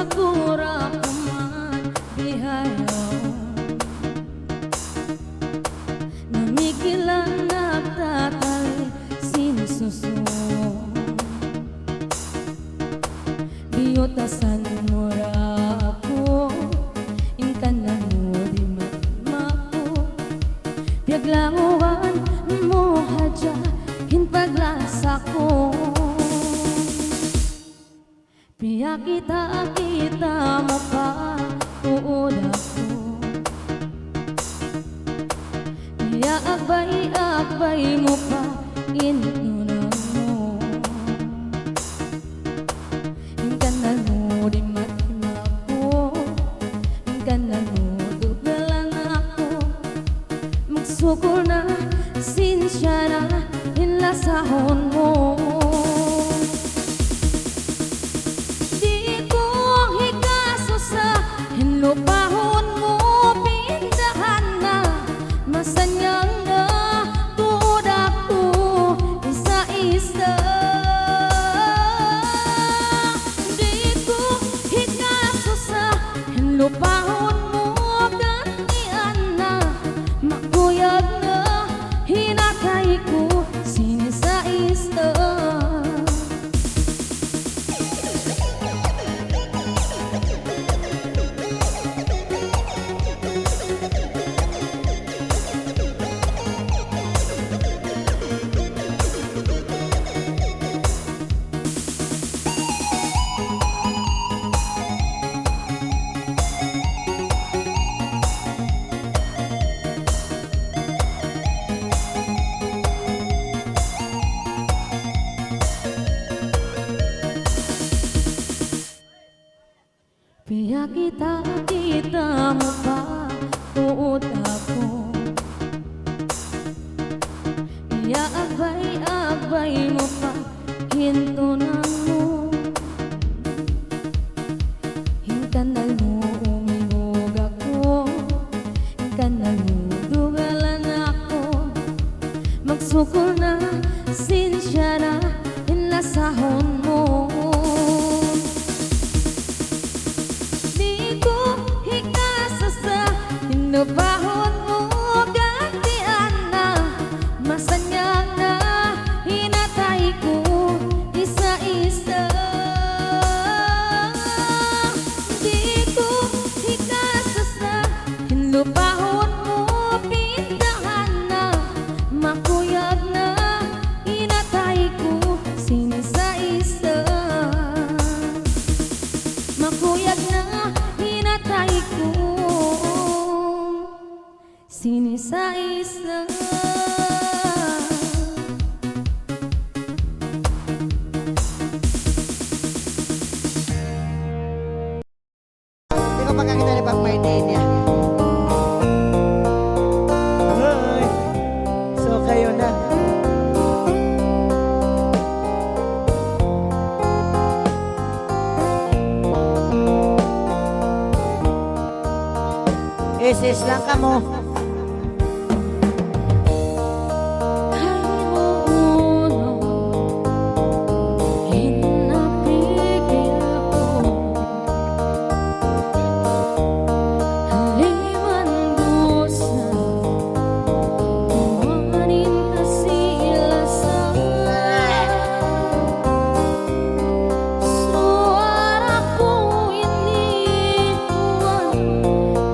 Sakura kuman dihayaw namikilan nagtatali sinususo biyutasan mo ra ako inkanan mo di matmako piyaglanguan mo hadya hinpaglasa ko piya kita mo pa tuod ako piya agbay mo pa inunan mo hingkanan mo di matmako hingkanan mo dugalan ako magsukol na sinsya na inlasahon mo lupahon mo, pindahan na masanyang na tuod ako isa-isa di ko hikaso sa lupahon mo, gantian na makuyag na hinatay ko sinisa-isa piya kita mo pa tuod ako piya agbay mo pa hintunan mo hingkanal mo umihog ako hingkanal mo dugalan ako magsukol na sinsya na inlasahon mo lupahon mo, gantian na masanyang na hinatay ko isa-isa di ko hikasasa lupahon mo, pindahan na makuyag na hinatay ko sinisa-isa makuyag na hinatay ko sinisa-isa Hindi ko pagkakita ni Pang Martin niya. Ay, so kayo na. Isis lang ka mo.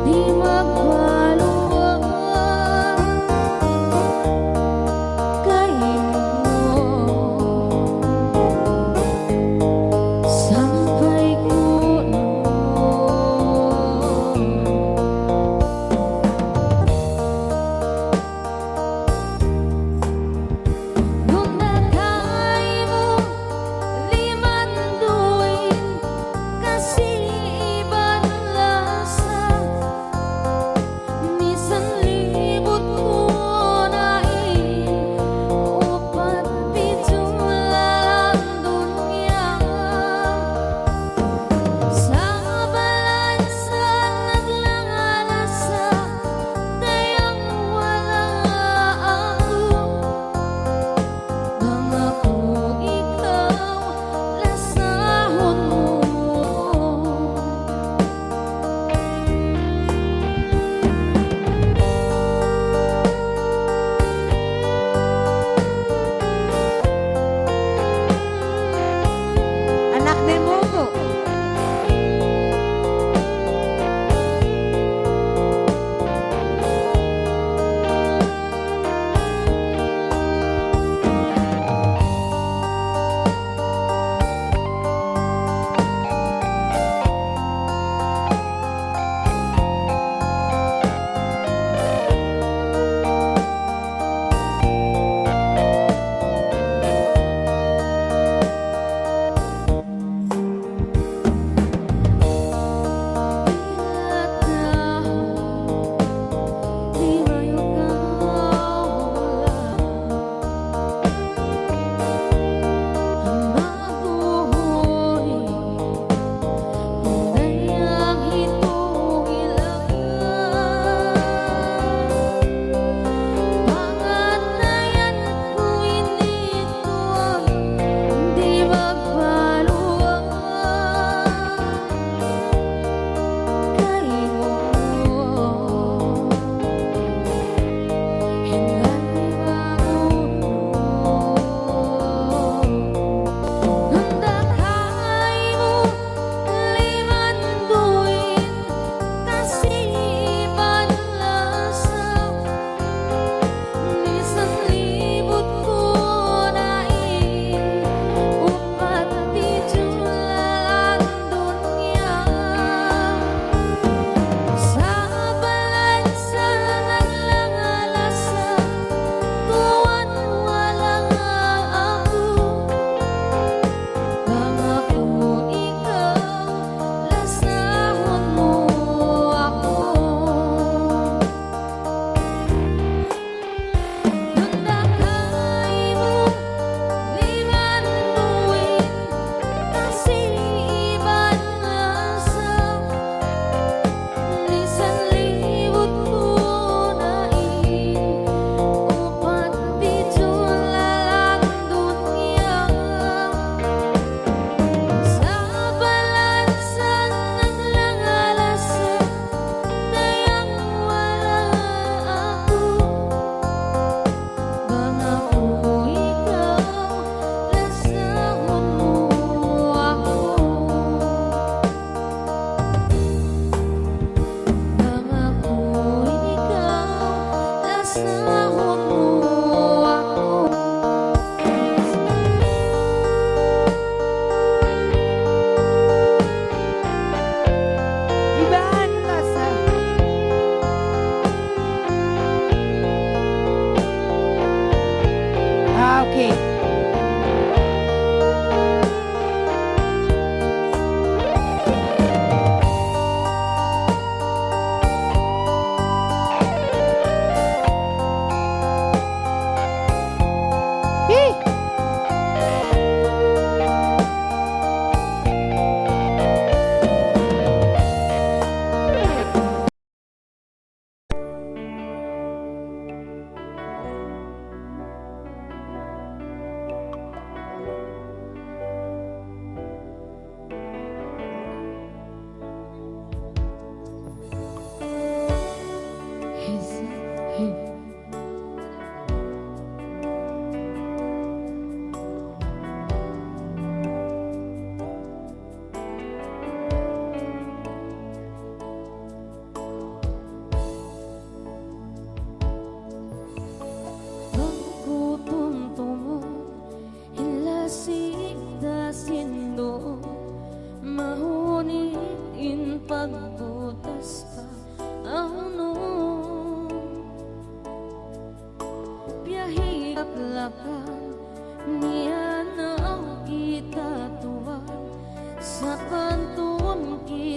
Di magbaluan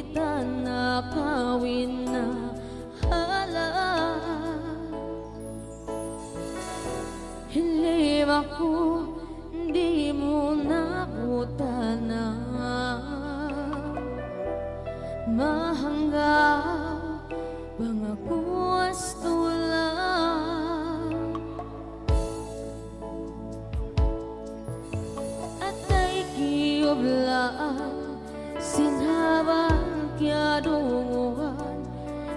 kita nakawin na hala. Hilim ako, di mo nabutana. Mahanggaw bang ako astulan. At ay kioblaan, sinhabang kya dunguhan.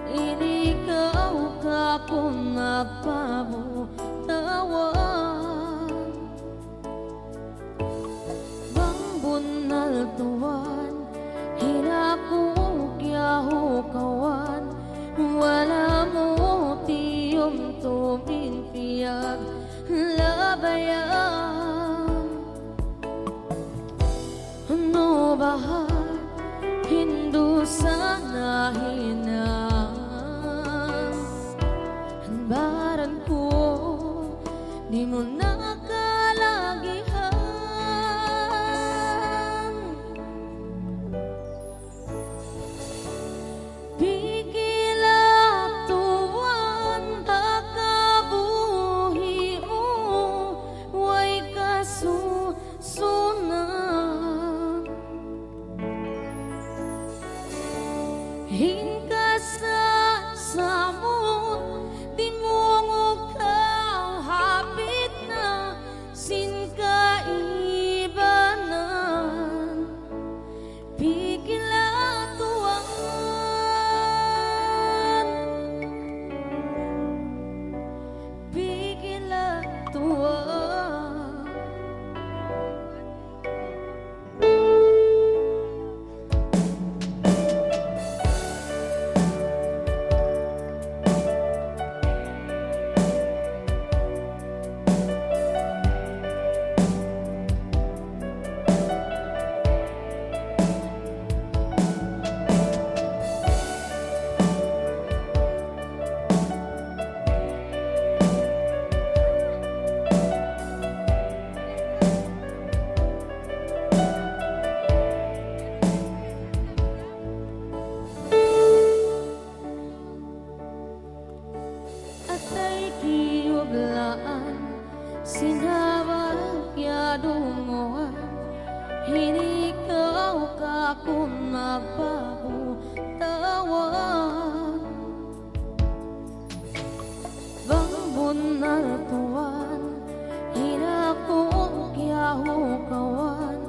Ini kau kapon napabutawan. Bang bunal tuwan, hiraku kya hukawan. Wala mo tiyong tuminpiyag labayan. Ano bahar, Hindu sana hinang. Hanbaran ko, di mo nakalagihan. Bigilatuan hakabuhi mo, way kasusunan. Hingkasan sa moon, di mo kau hapit na sinkaibanan. Bigilatuan, bigilatuan. Atay kioblaan, sinhabang kya dunguhan. Hindi kau kakun magpabutawan. Bang bunal tuwan, hiraku kya hukawan.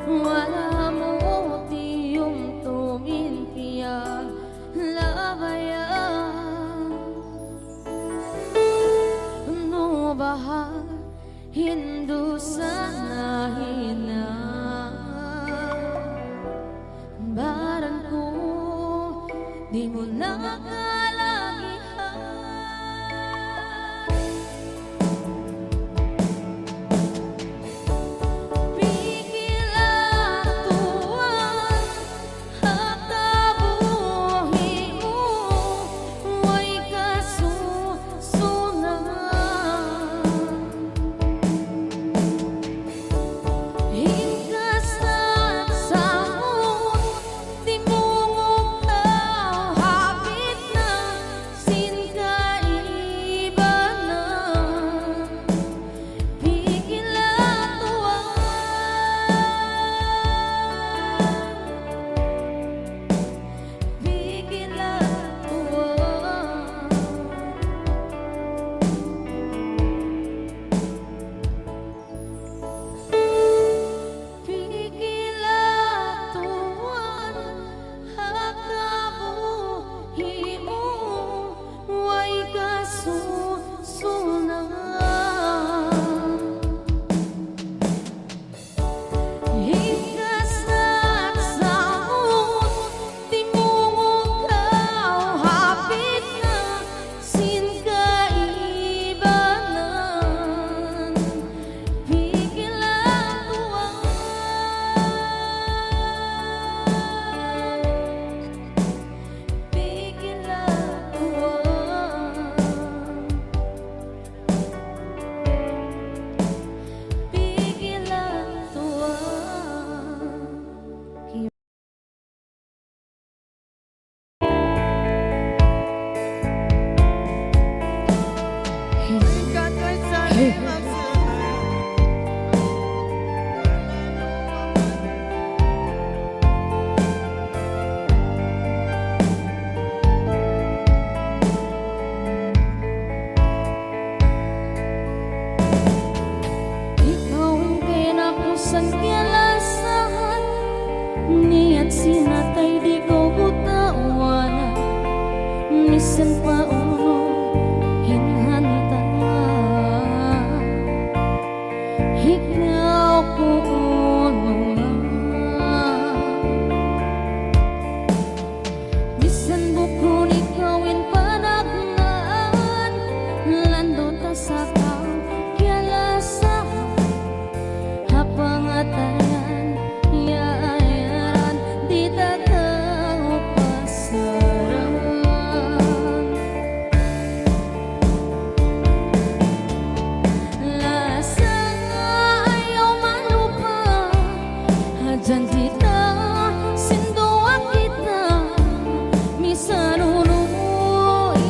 Wala mo tiyong tuminpiyag labayan. Ano bahar, Hindu sana hinang. Baran ko, di mo nakalagihan. Bigilatuan, hakabuhi mo, way kasusunan. Hingkasan sa moon, di mo kau hapit na bisan pauno hinhanta ikaw puno bisan buko ni kawin panagnaan lando ta sa tao kialasa hapangatayan yayaran di tataw pasaran lasa ayaw malupa hajan kita sindoa kita misanuno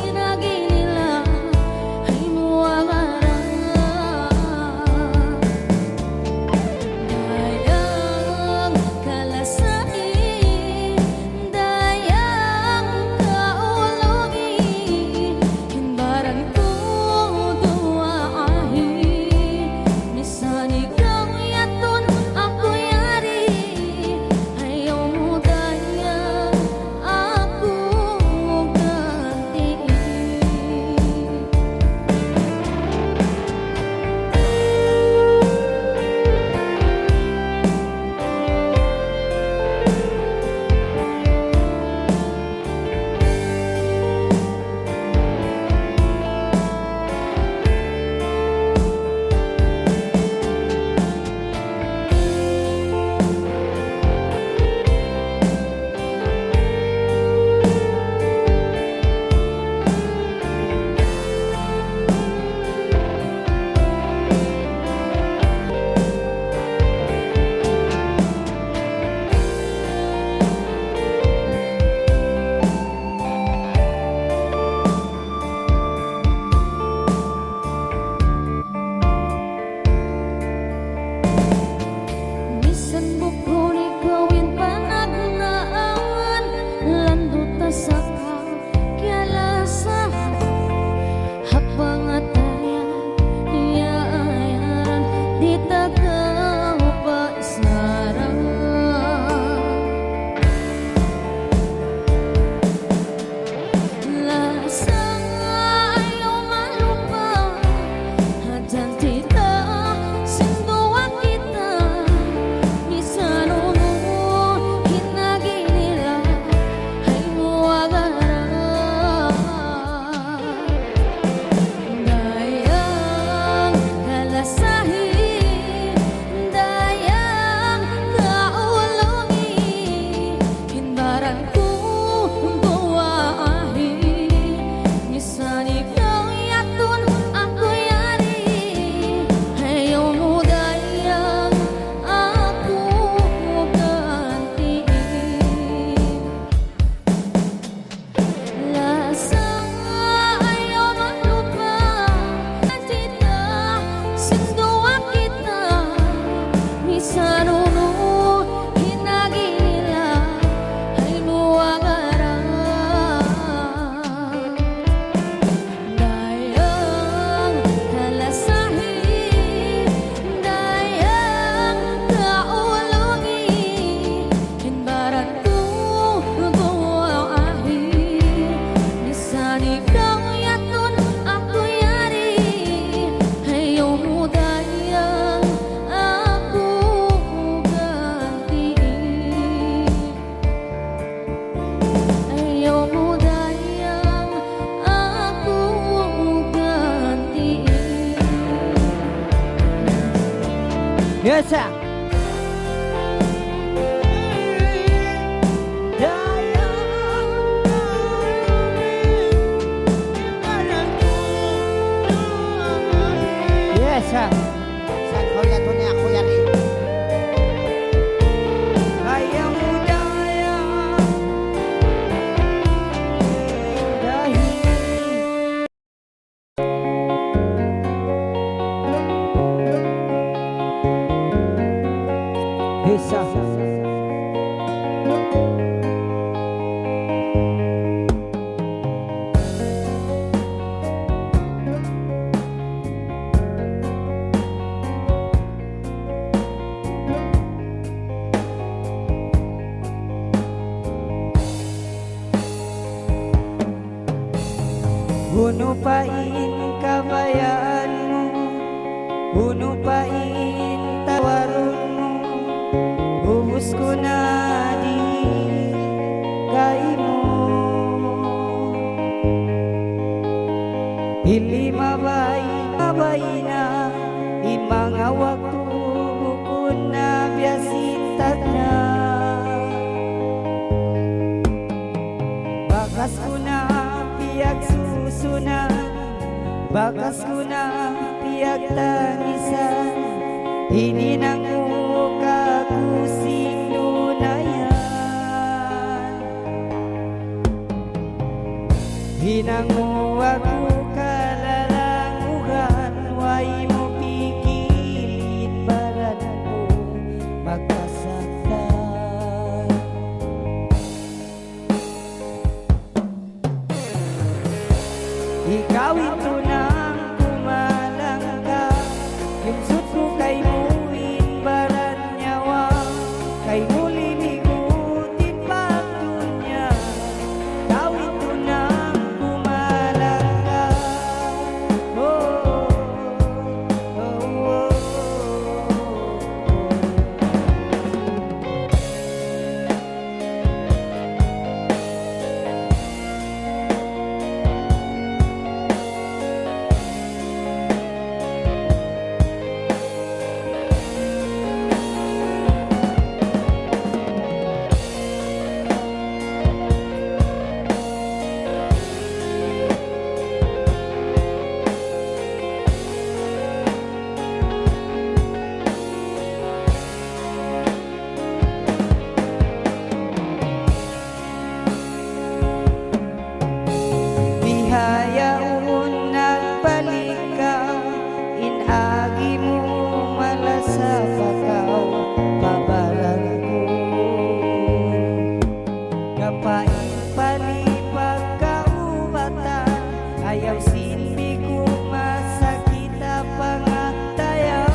inagi nila ay muwagaran dayang kalasai dayang kaulungi himbaran ko duaahi misani kang yaton ako yari ayaw mo dayang ako gantiin bisan buko ni kawin panagnaan lando ta sa tao kialasa hapangatayan yayaran di tataw pasaran lasa ayaw malupa hajan kita sindoa kita misanuno hinagi nila ay muwagaran dayang kalasahi dayang kaulungi hinbaran ko duaahi misani kang yaton ako yari ayaw mo dayang ako gantiin lasa ayaw malupa kita sindoa kita misanuno hinagi nila ay muwagaran dayang kalasahi dayang kaulungi hinbaran ko duaahi misani kang yaton ako yari ayaw mo dayang ako gantiin ayaw mo dayang ako gantiin. Yes, sir. Yes, sir. Sa kaya to ni ako yari. Ayaw mo dayang dahil Puno pain kabayaan mo, puno pain tawaron mo, ubus ko na di kay mo. Ili mabay na imang awak bukun na biyasintat na. Bakas ko na piyag susunan, bakas ko na piyag tangisan, hindi nang muka kusing nunayan. Hinang mo ako kalalanguhan, way mo pikilit para na mo magkasaktan. Ikaw ito nang kumalang ka, yung sut ko kay muwin baran nyawa, kay muli migutin pagdunya. Ikaw ito nang kumalang ka, oh, oh, oh, oh. Bihayaon nagbalik ka, inagi mo malasa pakaw, pabalag ko. Kapain palipag kaubatan, ayaw sinbi ko masakita pangatayan.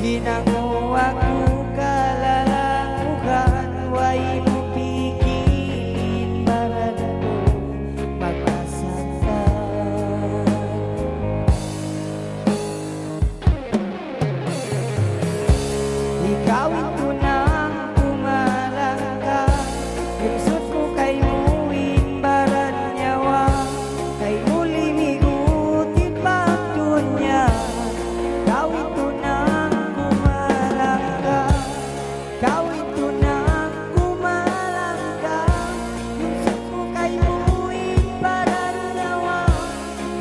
Hinango ako kalalanguhan, way mo pigilin para na mo magkasaktan. Ikaw ito nang kumalang ka, yung sut ko kay muwin baran nyawa, kay muli migutin pagdunya. Ikaw ito nang kumalang ka, ikaw ito nang kumalang ka, yung sut ko kay muwin baran nyawa,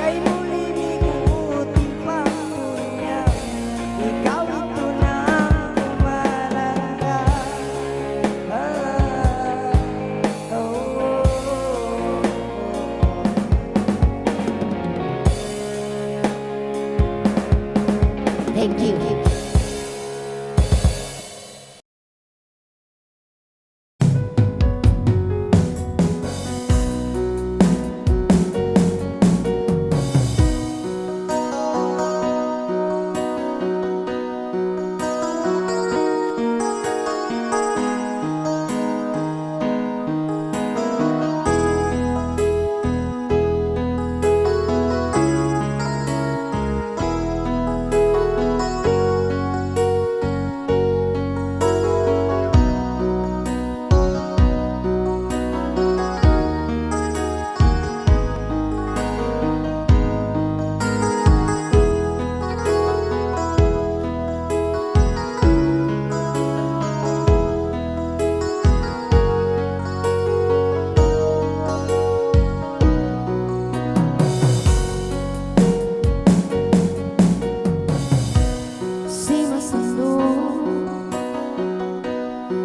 kay muli migutin pagdunya. Ikaw ito nang kumalang ka, oh, oh, oh. Thank you.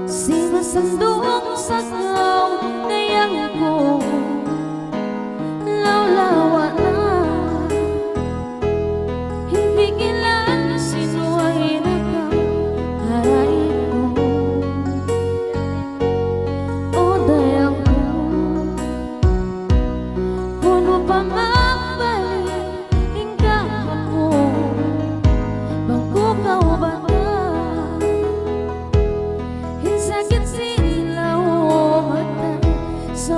Si masandong sagaw ngayang ko, lawlawa na, hindi kailan sino ay nakaharain mo. O dayang ko, puno pa magbalik hingga ako, bangko ka o bata. Sakit sila o mata sa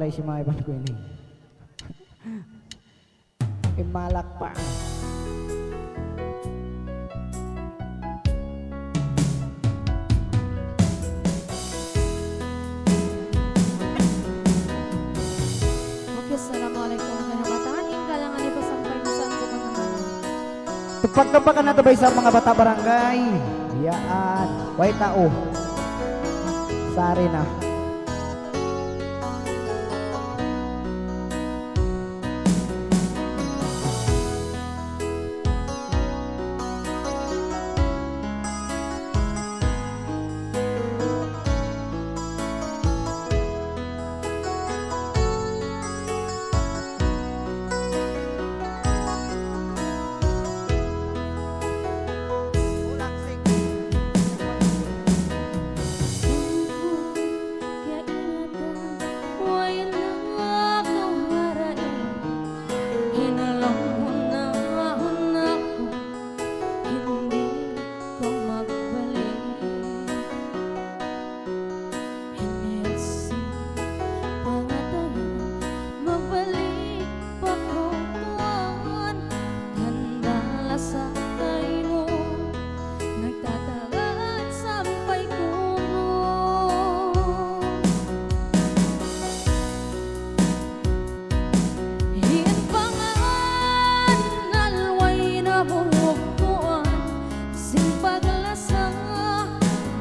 pala si mga iban ko ini. Imalak pa. Okay, assalamualaikum kabataan. Ing kalangan ni pasampay masan ko naman. Tupag-tupakan na tabay sa mga bata barangay. Yaan. Way tao. Sari na. Kaya ingatan, way na kang harain. Hinalong hunahon ako, hindi ko magbalik. Hinilsi pangatayan, magbalik pa ko tuwan. Handala sa mo, nagtatagat sampai kuno. Hinpangan nalway na bumubuan, sing paglasa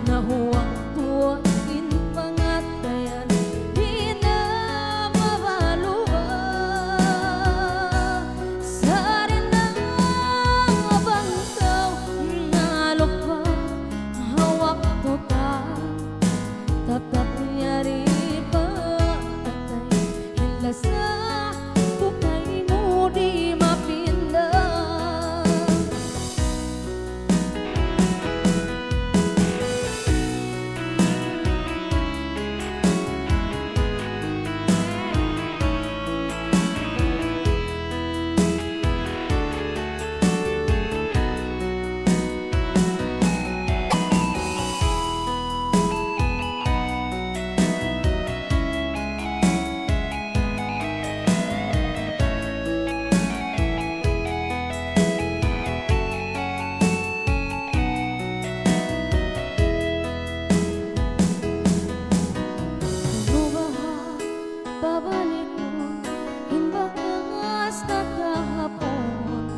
na huwag tuwag inpangatayan, di na mabaluwa. Sa rin ang bangkaw nalupa, hawak total tatap nyari patay, hilasa bukay mo di mapindah. Lubahan, babalik ko, hinbakas na kahapon,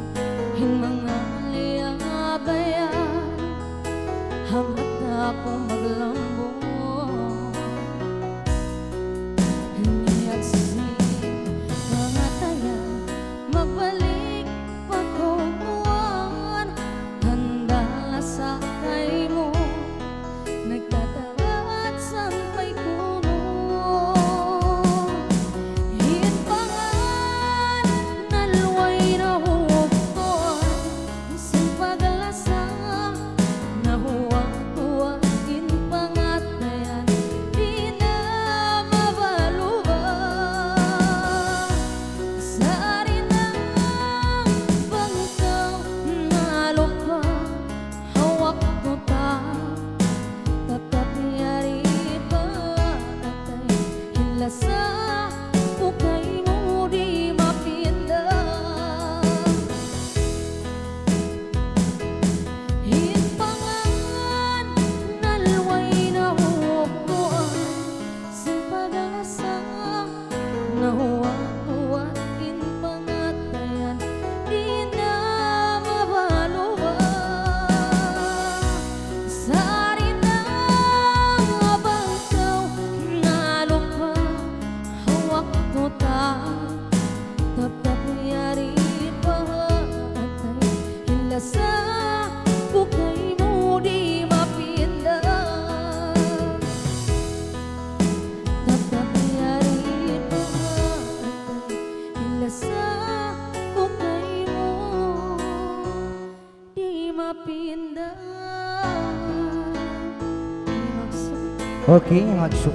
mga liyabayan, hamat na ako maglambon. Niyaksin, pangatayan, magbalik pa ko tuwan. Handala sa mo, nagtatagat sampay kuno. Hinpangan nalway na huktoan, sing paglasa na huwag-huwag inpangatayan, di na mabaluwa. Sa rin ang bangkaw nalupa, hawak total tatap nyari patay, hilasa bukay mo di mapindah. Hinpangan nalway na huktoan, sing paglasa na huwag-huwag inpangatayan, di na mabaluwa. Sa rin ang bangkaw nalupa, hawak total tatap nyari patay, hilasa bukay mo di mapindah. Tatap nyari patay, hilasa bukay mo di mapindah. Di magsuk Okay, magsuk.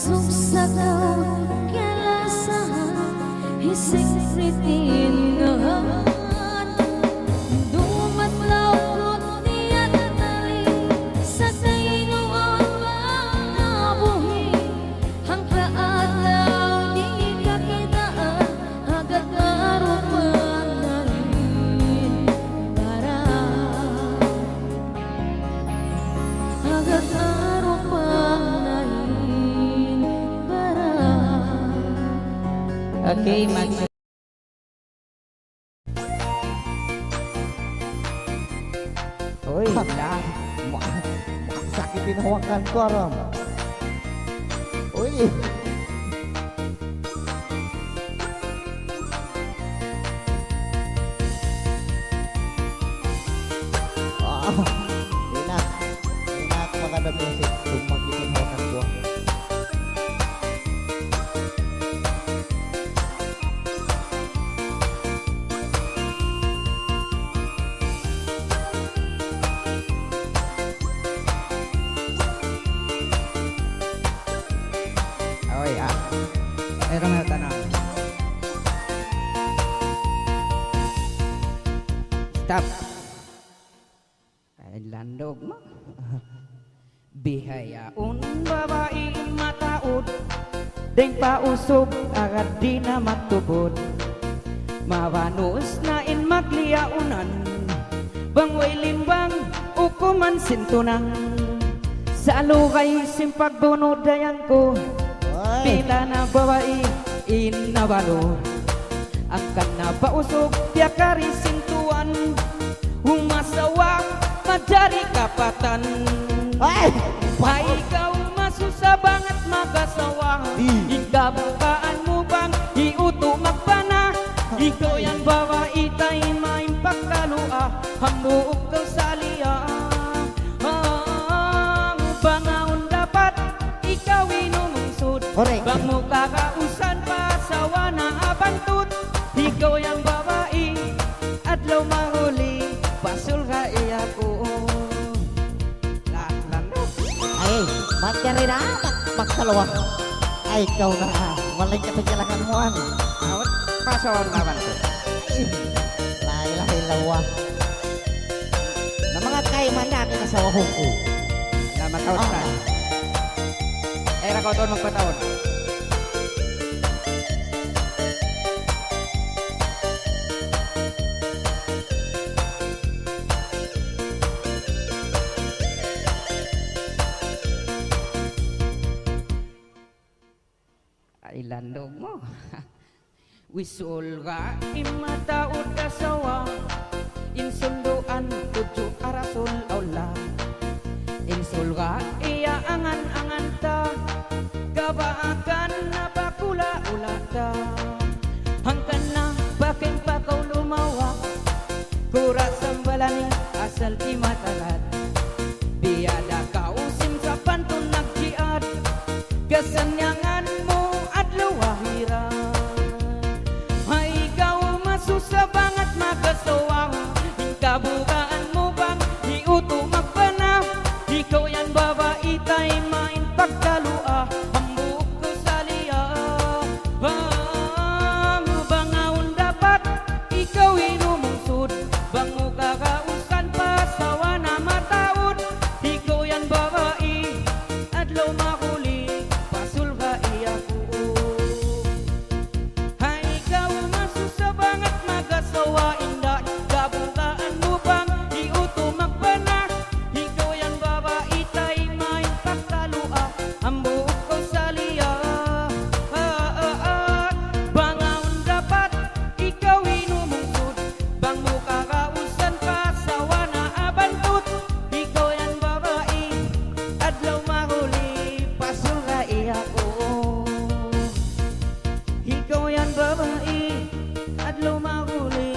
Sumsagaw kalasahan Hisikritingahan Dumatlaw ko niya tatali Sa daynuan nabuhi Ang kaadlaw di kakitaan Agad arupan na rin Para Agad arupan na rin Para Okay, mag Uy, lang. Sakit din hawakan ko, Aram. Uy. Enak. Enak maganda music. Kung magitin hawakan ko. Oh ya. Meron na tanong. Stop. Ay landog mo. Bihayaon babae mataod. Deng pausog agad di na matubod. Mawanos na in magliaunan. Bangway limbang ukuman sintunan. Sa alugay simpagdunod dayan ko. Pila na babae inabalo ang kana pausog tiakari sintuan humasawa madari kapatan ay ikaw masusabang at magasawa ikabukaan mo bang iuto magpana ikaw yan babae tay main pagkalua hambuok kang saliya bangaon dapat ikaw inumungsod bang mo kakausan pa sawa na abantut ikaw yang babae adlaw mahuli pasul ka iya ko lalo Ay, magkari na magkalawa. Ay, ikaw na. Walang kapikilangan mo, an. awat pasawan ka abantut Lahi-lahi-lawa. Na mga kaiman natin na sa wahong ko. na matawad ka rakaw taon magpatawad ay landog mo wisul ka imataod kasawa insunduan tuju arasul aula insul ka iya angan-angan ta kabaakan na bakula ulata hangkan na baking pakaw lumawa kurat sambalani asal di matalat biada kausim sa pantun nagjiad kasanyangan mo adlaw ahiran ay ikaw masusabang at magasawang kabukaan mo bang iuto magpana ikaw yan babae tay main pagkalua hambuok ko saliya bangaon dapat ikaw inumungsod bang mo kakausan pa sawa na mataod ikaw yan babae adlaw mahuli pasul ka iya ko ay ikaw masusabang at magasawa inda kabukaan mo bang iuto magpana ikaw yan babae tay may pagkalua ang buok ko saliya bangaon dapat ikaw inumungsod bang mo kakausan pa sawa na abantut ikaw yan babae adlaw mahuli pasul ka iya ko ikaw yan babae adlaw mahuli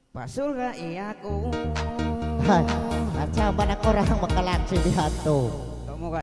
pasul ka iya ko Ay, at sa ba na ko rahang makalatsi di hato. Kamu ka